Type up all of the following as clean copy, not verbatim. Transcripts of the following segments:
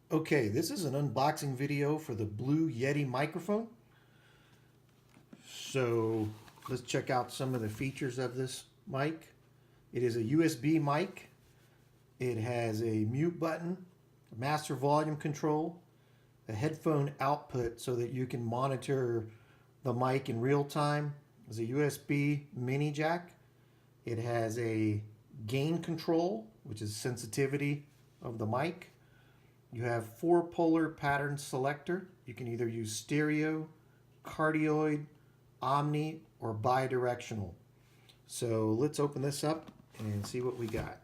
Okay, this is an unboxing video for the Blue Yeti microphone. So let's check out some of the features of this mic. It is a USB mic. It has a mute button, a master volume control, a headphone output so that you can monitor the mic in real time. There's a USB mini jack. It has a gain control, which is sensitivity of the mic. You have 4-polar pattern selector. You can either use stereo, cardioid, omni, or bidirectional. So let's open this up and see what we got.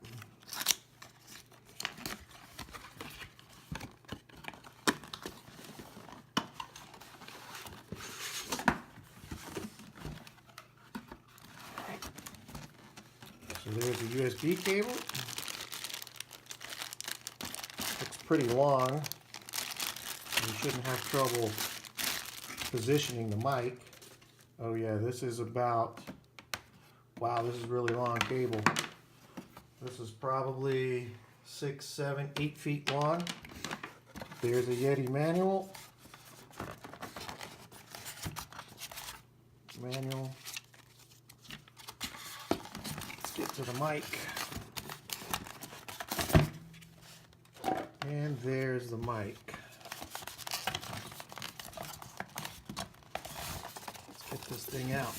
So there's a USB cable. Looks pretty long. You shouldn't have trouble positioning the mic. Oh yeah, this is about, wow, this is really long cable. This is probably 6, 7, 8 feet long. There's a Yeti manual. Let's get to the mic. And there's the mic. Let's get this thing out.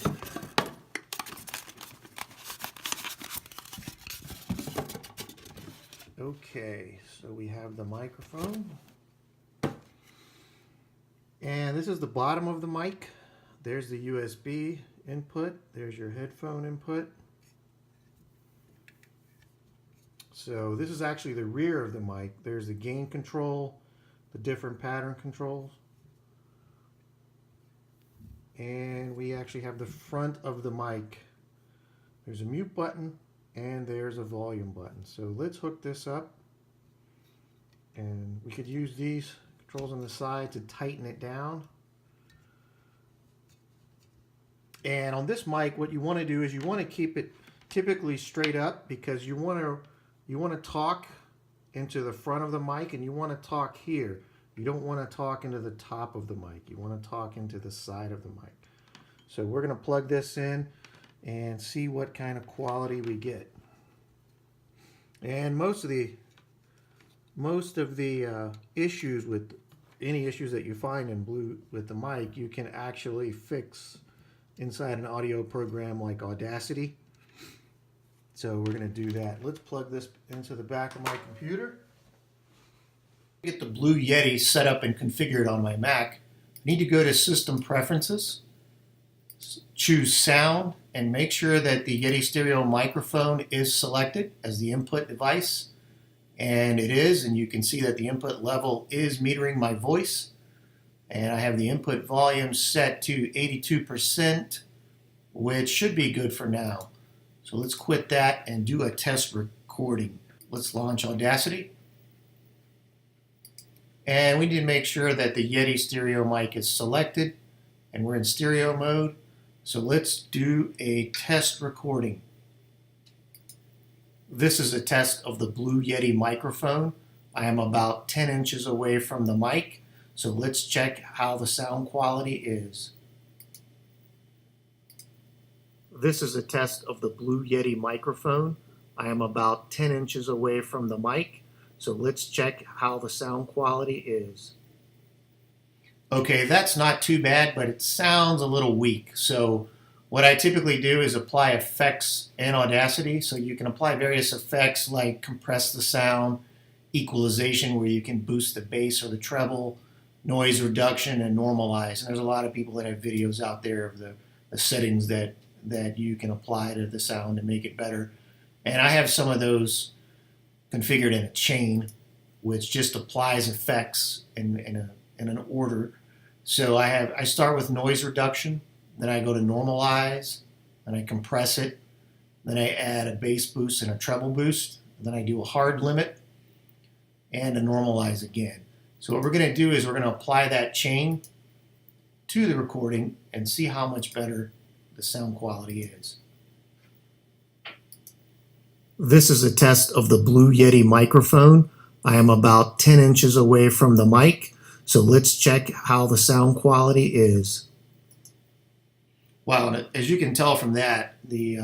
Okay, so we have the microphone. And this is the bottom of the mic. There's the USB input. There's your headphone input. So this is actually the rear of the mic. There's the gain control, the different pattern controls. And we actually have the front of the mic. There's a mute button and there's a volume button. So let's hook this up. And we could use these controls on the side to tighten it down. And on this mic, what you want to do is you want to keep it typically straight up because you want to talk into the front of the mic and you want to talk here. You don't want to talk into the top of the mic. You want to talk into the side of the mic. So we're going to plug this in and see what kind of quality we get. And most of the issues with any issues that you find in Blue with the mic, you can actually fix inside an audio program like Audacity. So we're going to do that. Let's plug this into the back of my computer. Get the Blue Yeti set up and configured on my Mac. I need to go to System Preferences, choose Sound, and make sure that the Yeti stereo microphone is selected as the input device. And it is, and you can see that the input level is metering my voice. And I have the input volume set to 82%, which should be good for now. So let's quit that and do a test recording. Let's launch Audacity. And we need to make sure that the Yeti stereo mic is selected and we're in stereo mode. So let's do a test recording. This is a test of the Blue Yeti microphone. I am about 10 inches away from the mic. So let's check how the sound quality is. This is a test of the Blue Yeti microphone. I am about 10 inches away from the mic. So let's check how the sound quality is. Okay, that's not too bad, but it sounds a little weak. So what I typically do is apply effects in Audacity. So you can apply various effects like compress the sound, equalization where you can boost the bass or the treble, noise reduction, and normalize. And there's a lot of people that have videos out there of the settings that you can apply to the sound to make it better. And I have some of those configured in a chain, which just applies effects in an order. So I start with noise reduction, then I go to normalize, then I compress it, then I add a bass boost and a treble boost, then I do a hard limit, and a normalize again. So what we're going to do is we're going to apply that chain to the recording and see how much better the sound quality is. This is a test of the Blue Yeti microphone. I am about 10 inches away from the mic, so let's check how the sound quality is. Wow, and as you can tell from that, the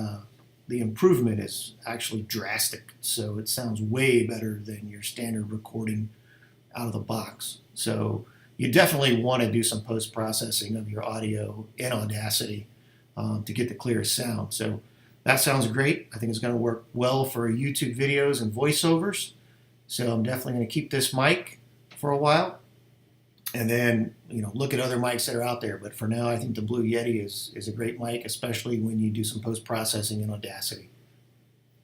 improvement is actually drastic. So it sounds way better than your standard recording out of the box. So you definitely want to do some post-processing of your audio in Audacity to get the clearest sound. So that sounds great. I think it's going to work well for YouTube videos and voiceovers. So I'm definitely going to keep this mic for a while, and then look at other mics that are out there. But for now, I think the Blue Yeti is a great mic, especially when you do some post-processing in Audacity.